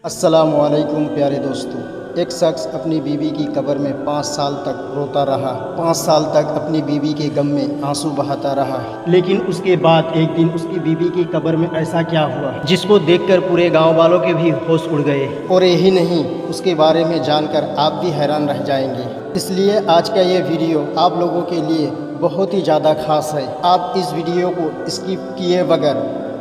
السلام علیکم پیارے دوستو، ایک شخص اپنی بیوی کی قبر میں 5 سال تک روتا رہا۔ 5 سال تک اپنی بیوی کے غم میں آنسو بہاتا رہا، لیکن اس کے بعد ایک دن اس کی بیوی کی قبر میں ایسا کیا ہوا جس کو دیکھ کر پورے گاؤں والوں کے بھی ہوش اڑ گئے۔ اور یہی نہیں، اس کے بارے میں جان کر آپ بھی حیران رہ جائیں گے۔ اس لیے آج کا یہ ویڈیو آپ لوگوں کے لیے بہت ہی زیادہ خاص ہے۔ آپ اس ویڈیو کو اسکپ کیے بغیر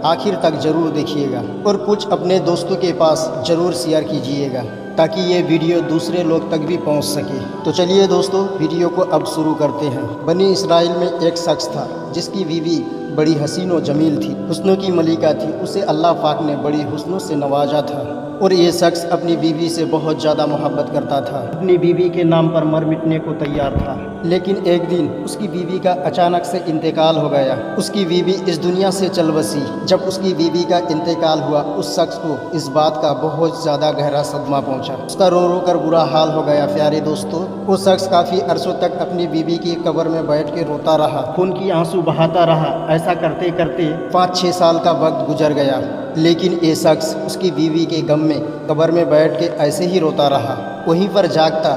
آخر تک ضرور دیکھیے گا اور کچھ اپنے دوستوں کے پاس ضرور شیئر کیجیے گا تاکہ یہ ویڈیو دوسرے لوگ تک بھی پہنچ سکے۔ تو چلیے دوستو، ویڈیو کو اب شروع کرتے ہیں۔ بنی اسرائیل میں ایک شخص تھا جس کی بیوی بڑی حسین و جمیل تھی، حسنوں کی ملکہ تھی۔ اسے اللہ پاک نے بڑی حسنوں سے نوازا تھا اور یہ شخص اپنی بیوی سے بہت زیادہ محبت کرتا تھا، اپنی بیوی کے نام پر مر مٹنے کو تیار تھا۔ لیکن ایک دن اس کی بیوی کا اچانک سے انتقال ہو گیا۔ اس کی بیوی اس دنیا سے چل بسی۔ جب اس کی بیوی کا انتقال ہوا، اس شخص کو اس بات کا بہت زیادہ گہرا صدمہ پہنچا۔ اس کا رو رو کر برا حال ہو گیا۔ پیارے دوستو، وہ شخص کافی عرصوں تک اپنی بیوی کی قبر میں بیٹھ کے روتا رہا، خون کی آنسو بہاتا رہا۔ ایسا کرتے کرتے 5-6 سال کا وقت گزر گیا، لیکن یہ شخص اس کی بیوی کے غم میں قبر میں بیٹھ کے ایسے ہی روتا رہا، وہیں پر جاگتا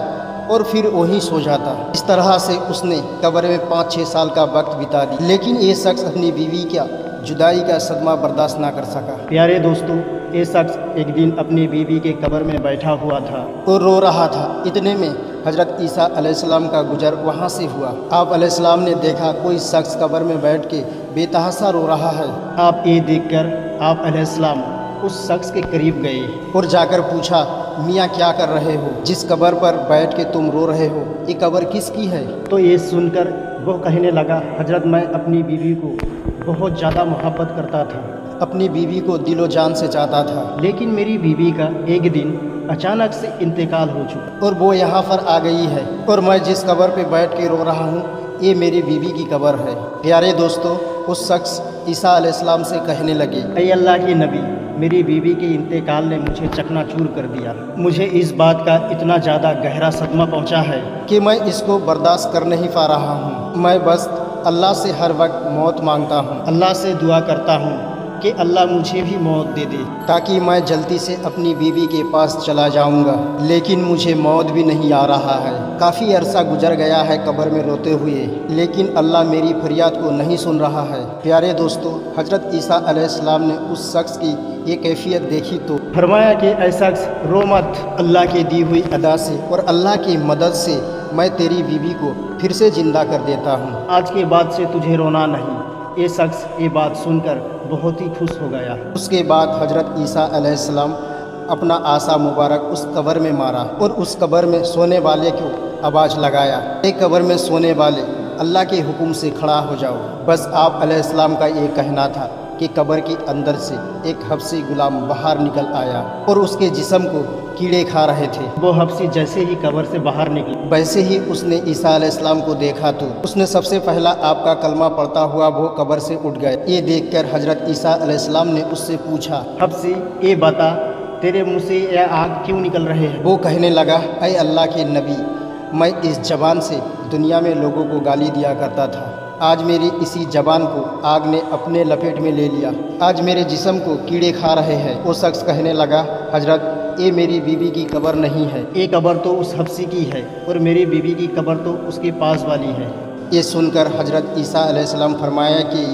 اور پھر وہیں سو جاتا۔ اس طرح سے اس نے قبر میں 5-6 سال کا وقت بتا دی، لیکن یہ شخص اپنی بیوی کا جدائی کا صدمہ برداشت نہ کر سکا۔ پیارے دوستو، یہ شخص ایک دن اپنی بیوی کے قبر میں بیٹھا ہوا تھا اور رو رہا تھا۔ اتنے میں حضرت عیسیٰ علیہ السلام کا گزر وہاں سے ہوا۔ آپ علیہ السلام نے دیکھا کوئی شخص قبر میں بیٹھ کے بے تحاشا رو رہا ہے۔ آپ یہ دیکھ کر آپ علیہ السلام اس شخص کے قریب گئے اور جا کر پوچھا، میاں کیا کر رہے ہو؟ جس قبر پر بیٹھ کے تم رو رہے ہو، یہ قبر کس کی ہے؟ تو یہ سن کر وہ کہنے لگا، حضرت میں اپنی بیوی کو بہت زیادہ محبت کرتا تھا، اپنی بیوی کو دل و جان سے چاہتا تھا، لیکن میری بیوی کا ایک دن اچانک سے انتقال ہو چکا اور وہ یہاں پر آ گئی ہے، اور میں جس قبر پہ بیٹھ کے رو رہا ہوں یہ میری بیوی کی قبر ہے۔ پیارے دوستو، اس شخص عیسیٰ علیہ السلام سے کہنے لگے، اے اللہ کے نبی، میری بیوی کے انتقال نے مجھے چکنا چور کر دیا۔ مجھے اس بات کا اتنا زیادہ گہرا صدمہ پہنچا ہے کہ میں اس کو برداشت کر نہیں پا رہا ہوں۔ میں بس اللہ سے ہر وقت موت مانگتا ہوں، اللہ سے دعا کرتا ہوں کہ اللہ مجھے بھی موت دے دے تاکہ میں جلدی سے اپنی بیوی کے پاس چلا جاؤں گا، لیکن مجھے موت بھی نہیں آ رہا ہے۔ کافی عرصہ گزر گیا ہے قبر میں روتے ہوئے، لیکن اللہ میری فریاد کو نہیں سن رہا ہے۔ پیارے دوستو، حضرت عیسیٰ علیہ السلام نے اس شخص کی یہ کیفیت دیکھی تو فرمایا کہ اے شخص رو مت، اللہ کی دی ہوئی ادا سے اور اللہ کی مدد سے میں تیری بیوی کو پھر سے زندہ کر دیتا ہوں، آج کے بعد سے تجھے رونا نہیں۔ یہ شخص یہ بات سن کر بہت ہی خوش ہو گیا۔ اس کے بعد حضرت عیسیٰ علیہ السلام اپنا عصا مبارک اس قبر میں مارا اور اس قبر میں سونے والے کو آواز لگایا، اے قبر میں سونے والے، اللہ کے حکم سے کھڑا ہو جاؤ۔ بس آپ علیہ السلام کا یہ کہنا تھا کہ قبر کے اندر سے ایک حبشی غلام باہر نکل آیا اور اس کے جسم کو کیڑے کھا رہے تھے۔ وہ حبشی جیسے ہی قبر سے باہر نکلا، ویسے ہی اس نے عیسیٰ علیہ السلام کو دیکھا تو اس نے سب سے پہلا آپ کا کلمہ پڑھتا ہوا وہ قبر سے اٹھ گئے۔ یہ دیکھ کر حضرت عیسیٰ علیہ السلام نے اس سے پوچھا، حبشی یہ بتا تیرے منہ سے یہ آگ کیوں نکل رہے ہیں؟ وہ کہنے لگا، اے اللہ کے نبی، میں اس زبان سے دنیا میں لوگوں کو گالی دیا کرتا تھا، آج میری اسی زبان کو آگ نے اپنے لپیٹ میں لے لیا، آج میرے جسم کو کیڑے کھا رہے ہیں۔ وہ شخص کہنے لگا، حضرت یہ میری بیوی کی قبر نہیں ہے، یہ قبر تو اس حبشی کی ہے اور میری بیوی کی قبر تو اس کے پاس والی ہے۔ یہ سن کر حضرت عیسیٰ علیہ السلام فرمایا کہ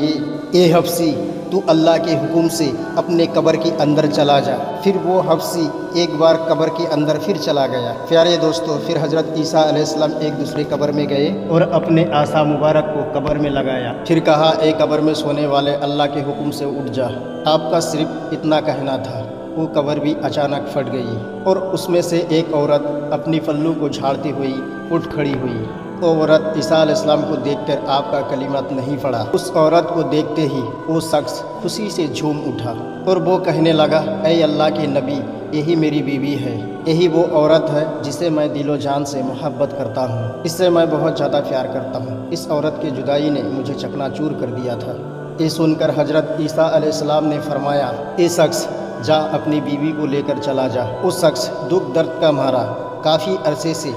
اے حبشی، تو اللہ کے حکم سے اپنے قبر کے اندر چلا جا۔ پھر وہ حبشی ایک بار قبر کے اندر پھر چلا گیا۔ پیارے دوستو، پھر حضرت عیسیٰ علیہ السلام ایک دوسرے قبر میں گئے اور اپنے عصا مبارک کو قبر میں لگایا، پھر کہا، اے قبر میں سونے والے، اللہ کے حکم سے اٹھ جا۔ آپ کا صرف اتنا کہنا تھا، وہ قبر بھی اچانک پھٹ گئی اور اس میں سے ایک عورت اپنی پلو کو جھاڑتی ہوئی اٹھ کھڑی ہوئی۔ وہ عورت عیسیٰ علیہ السلام کو دیکھ کر آپ کا کلمات نہیں پڑھا۔ اس عورت کو دیکھتے ہی وہ شخص خوشی سے جھوم اٹھا اور وہ کہنے لگا، اے اللہ کے نبی، یہی میری بیوی ہے، یہی وہ عورت ہے جسے میں دل و جان سے محبت کرتا ہوں، اس سے میں بہت زیادہ پیار کرتا ہوں۔ اس عورت کی جدائی نے مجھے چکنا چور کر دیا تھا۔ یہ سن کر حضرت عیسیٰ علیہ السلام نے فرمایا، اے شخص جا اپنی بیوی کو لے کر چلا جا۔ اس شخص دکھ درد کا مارا کافی عرصے سے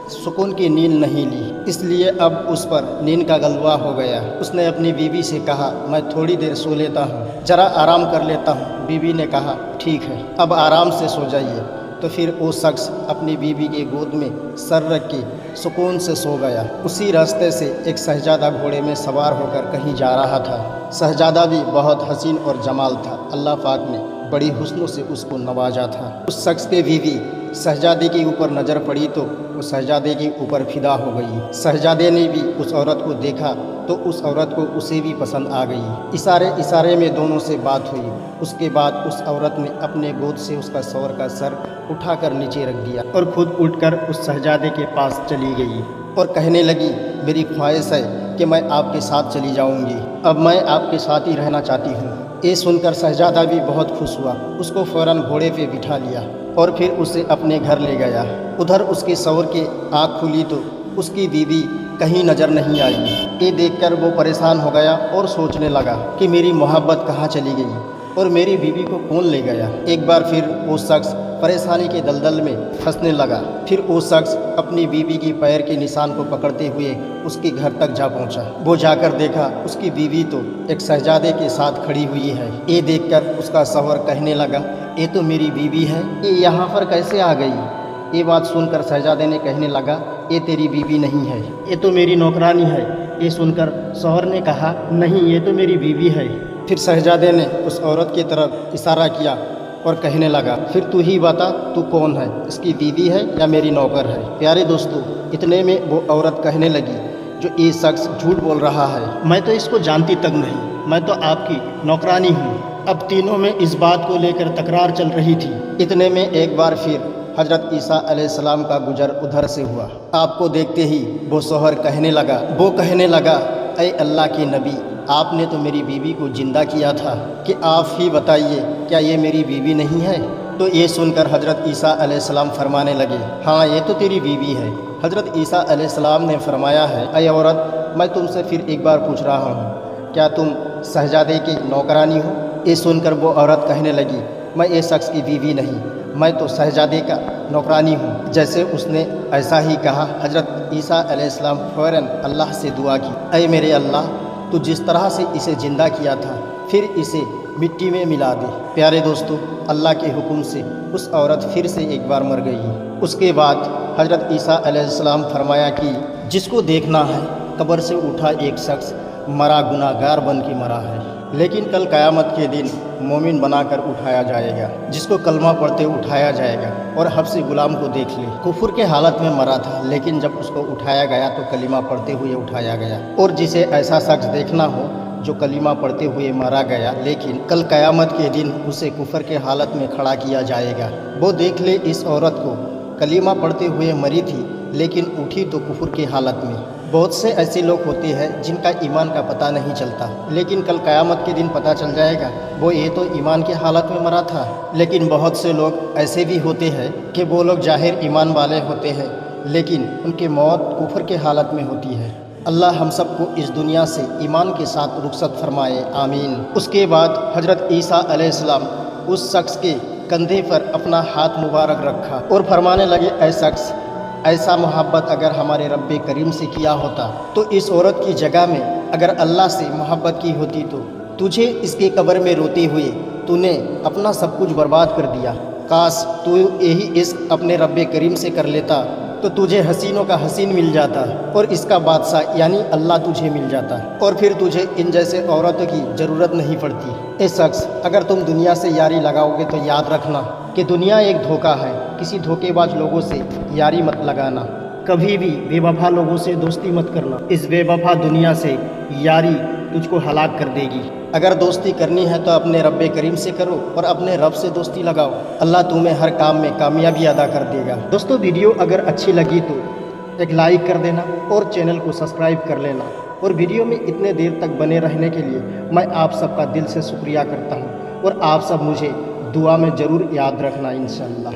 سکون کی نیند نہیں لی، اس لیے اب اس پر نیند کا غلبہ ہو گیا۔ اس نے اپنی بیوی سے کہا میں تھوڑی دیر سو لیتا ہوں، ذرا آرام کر لیتا ہوں۔ بیوی نے کہا ٹھیک ہے، اب آرام سے سو جائیے۔ تو پھر وہ شخص اپنی بیوی کے گود میں سر رکھ کے سکون سے سو گیا۔ اسی راستے سے ایک شہزادہ گھوڑے میں سوار ہو کر کہیں جا رہا تھا۔ شہزادہ بھی بہت حسین اور جمال تھا، اللہ پاک نے بڑی حسنوں سے اس کو نوازا تھا۔ اس شخص کی بیوی شہزادے کے اوپر نظر پڑی تو وہ شہزادے کے اوپر فدا ہو گئی۔ شہزادے نے بھی اس عورت کو دیکھا تو اس عورت کو اسے بھی پسند آ گئی۔ اشارے میں دونوں سے بات ہوئی۔ اس کے بعد اس عورت نے اپنے گود سے اس کا شوہر کا سر اٹھا کر نیچے رکھ دیا اور خود اٹھ کر اس شہزادے کے پاس چلی گئی اور کہنے لگی میری خواہش ہے کہ میں آپ کے ساتھ چلی جاؤں گی، اب میں آپ کے ساتھ ہی رہنا چاہتی ہوں۔ یہ سن کر شہزادہ بھی بہت خوش ہوا، اس کو فوراً گھوڑے پہ بٹھا لیا اور پھر اسے اپنے گھر لے گیا۔ ادھر اس کے شوہر کی آنکھ کھلی تو اس کی بیوی کہیں نظر نہیں آئی۔ یہ دیکھ کر وہ پریشان ہو گیا اور سوچنے لگا کہ میری محبت کہاں چلی گئی اور میری بیوی کو کون لے گیا۔ ایک بار پھر وہ شخص پریشانی کے دلدل میں پھنسنے لگا۔ پھر وہ شخص اپنی بیوی کی پیر کے نشان کو پکڑتے ہوئے اس کے گھر تک جا پہنچا۔ وہ جا کر دیکھا اس کی بیوی تو ایک شہزادے کے ساتھ کھڑی ہوئی ہے۔ یہ دیکھ کر اس کا شوہر کہنے لگا یہ تو میری بیوی ہے، یہ یہاں پر کیسے آ گئی؟ یہ بات سن کر شہزادے نے کہنے لگا یہ تیری بیوی نہیں ہے، یہ تو میری نوکرانی ہے۔ یہ سن کر شوہر نے کہا نہیں یہ تو میری بیوی ہے۔ پھر شہزادے نے اس عورت کی طرف اشارہ کیا اور کہنے لگا پھر تو ہی بتا تو کون ہے، اس کی بیوی ہے یا میری نوکر ہے؟ پیارے دوستو، اتنے میں وہ عورت کہنے لگی جو یہ شخص جھوٹ بول رہا ہے، میں تو اس کو جانتی تک نہیں، میں تو آپ کی نوکرانی ہوں۔ اب تینوں میں اس بات کو لے کر تکرار چل رہی تھی۔ اتنے میں ایک بار پھر حضرت عیسیٰ علیہ السلام کا گزر ادھر سے ہوا۔ آپ کو دیکھتے ہی وہ شوہر کہنے لگا اے اللہ کے نبی، آپ نے تو میری بیوی کو زندہ کیا تھا کہ آپ ہی بتائیے کیا یہ میری بیوی نہیں ہے؟ تو یہ سن کر حضرت عیسیٰ علیہ السلام فرمانے لگے ہاں یہ تو تیری بیوی ہے۔ حضرت عیسیٰ علیہ السلام نے فرمایا ہے اے عورت میں تم سے پھر ایک بار پوچھ رہا ہوں، کیا تم شہزادے کی نوکرانی ہو؟ یہ سن کر وہ عورت کہنے لگی میں یہ شخص کی بیوی نہیں، میں تو شہزادے کا نوکرانی ہوں۔ جیسے اس نے ایسا ہی کہا حضرت عیسیٰ علیہ السلام فوراً اللہ سے دعا کی اے میرے اللہ، تو جس طرح سے اسے زندہ کیا تھا پھر اسے مٹی میں ملا دے۔ پیارے دوستو، اللہ کے حکم سے اس عورت پھر سے ایک بار مر گئی۔ اس کے بعد حضرت عیسیٰ علیہ السلام فرمایا کہ جس کو دیکھنا ہے قبر سے اٹھا ایک شخص مرا گناہ گار بن کے مرا ہے، لیکن کل قیامت کے دن مومن بنا کر اٹھایا جائے گا، جس کو کلمہ پڑھتے اٹھایا جائے گا۔ اور حبشی غلام کو دیکھ لے، کفر کے حالت میں مرا تھا لیکن جب اس کو اٹھایا گیا تو کلمہ پڑھتے ہوئے اٹھایا گیا۔ اور جسے ایسا شخص دیکھنا ہو جو کلمہ پڑھتے ہوئے مارا گیا لیکن کل قیامت کے دن اسے کفر کے حالت میں کھڑا کیا جائے گا، وہ دیکھ لے اس عورت کو کلمہ پڑھتے ہوئے مری تھی لیکن اٹھی تو کفر کی حالت میں۔ بہت سے ایسے لوگ ہوتے ہیں جن کا ایمان کا پتہ نہیں چلتا لیکن کل قیامت کے دن پتہ چل جائے گا وہ یہ تو ایمان کی حالت میں مرا تھا۔ لیکن بہت سے لوگ ایسے بھی ہوتے ہیں کہ وہ لوگ ظاہر ایمان والے ہوتے ہیں لیکن ان کی موت کفر کے حالت میں ہوتی ہے۔ اللہ ہم سب کو اس دنیا سے ایمان کے ساتھ رخصت فرمائے، آمین۔ اس کے بعد حضرت عیسیٰ علیہ السلام اس شخص کے کندھے پر اپنا ہاتھ مبارک رکھا اور فرمانے لگے اے شخص، ایسا محبت اگر ہمارے رب کریم سے کیا ہوتا تو اس عورت کی جگہ میں اگر اللہ سے محبت کی ہوتی تو تجھے اس کے قبر میں روتے ہوئے تو نے اپنا سب کچھ برباد کر دیا۔ کاش تو یہی عشق اپنے رب کریم سے کر لیتا تو تجھے حسینوں کا حسین مل جاتا اور اس کا بادشاہ یعنی اللہ تجھے مل جاتا اور پھر تجھے ان جیسے عورتوں کی ضرورت نہیں پڑتی۔ اے شخص، اگر تم دنیا سے یاری لگاؤ گے تو یاد رکھنا کہ دنیا ایک دھوکہ ہے، کسی دھوکے باز لوگوں سے یاری مت لگانا، کبھی بھی بے وفا لوگوں سے دوستی مت کرنا، اس بے وفا دنیا سے یاری تجھ کو ہلاک کر دے گی۔ اگر دوستی کرنی ہے تو اپنے رب کریم سے کرو اور اپنے رب سے دوستی لگاؤ، اللہ تمہیں ہر کام میں کامیابی عطا کر دے گا۔ دوستو، ویڈیو اگر اچھی لگی تو ایک لائک کر دینا اور چینل کو سبسکرائب کر لینا، اور ویڈیو میں اتنے دیر تک بنے رہنے کے لیے میں آپ سب کا دل سے شکریہ کرتا ہوں، اور آپ سب مجھے دعا میں ضرور یاد رکھنا انشاءاللہ۔